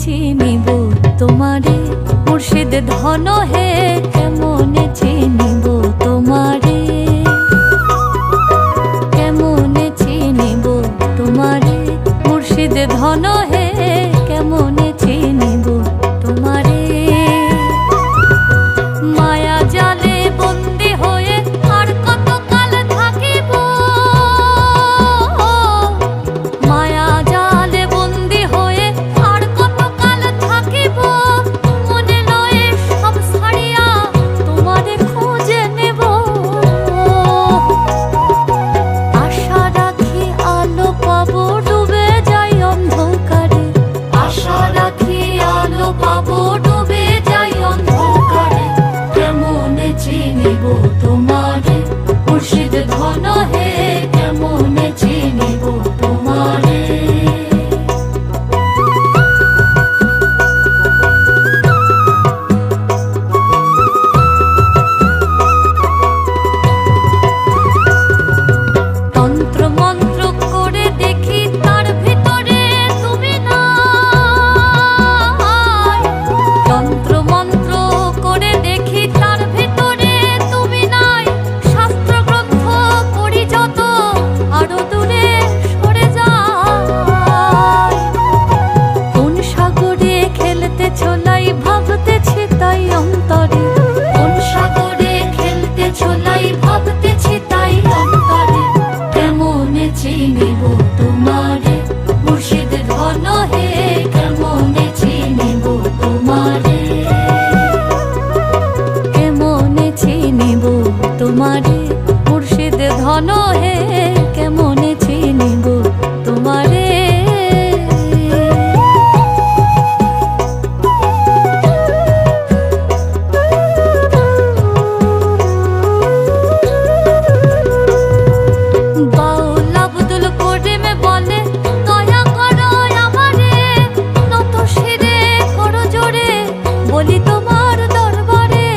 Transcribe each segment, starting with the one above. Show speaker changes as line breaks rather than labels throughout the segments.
চিনিব তোমারে মুর্শিদ ধন হে, কেমনে চিনিব তোমারে, কেমনে চিনিব তোমারে মুর্শিদ ধন হে, কেমনে চিনিব তোমারে। মায়া জালে বন্দি হয়ে আর কত কাল থাকিব, মায়া জালে বন্দি হয়ে আর কত কাল থাকিব, মনে লয়ে সব ছাড়িয়া তোমারে খুঁজে নেব। আশা রাখি আলো পাবো ডুবে যাই অন্ধকারে, আশা রাখি আলো পাবো ডুবে যাই অন্ধকারে, কেমনে চিনিব তোমারে মুর্শিদ ধন হে, কেমনে চিনিব তোমারে। তন্ত্র মন্ত্র করে দেখি তার ভিতরে তুমি নাই, তন্ত্র মন্ত্র করে দেখি তার ভিতরে তুমি নাই, শাস্ত্র গ্রন্থ পড়ি যত আরো দূরে সরে যায়। কোন সাগরে খেলতে ছোলাই ভাবতেছি তাই অন্তরে, কোন সাগরে খেলতে ছোলাই ভাবতেছি তাই অন্তরে, কেমনে চিনিব তোমারে মুর্শিদ ধন হে, কেমনে চিনিব তোমারে, কেমনে চিনিব তোমারে মুর্শিদ ধন হে, কেমনে চিনিব তোমারে। বাউল আব্দুল করিম বলে দয়া করো আমারে, নত শিরে করো জোরে বলি তোমার দরবারে।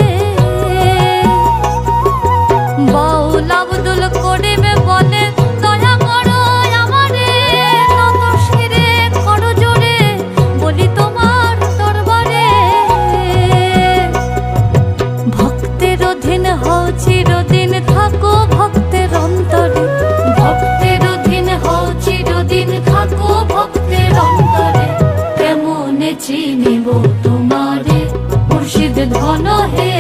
বাউল আব্দুল করিম বলে দয়া করো আমারে, নত শিরে করো জোরে বলি তোমার দরবারে। ভক্তের অধীন হও চিরদিন থাকো ভক্তের অন্তরে, ভক্তের অধীন হও চিরদিন থাকো ভক্তের অন্তরে, কেমনে চিনিব তোমারে মুর্শিদ ধন হে।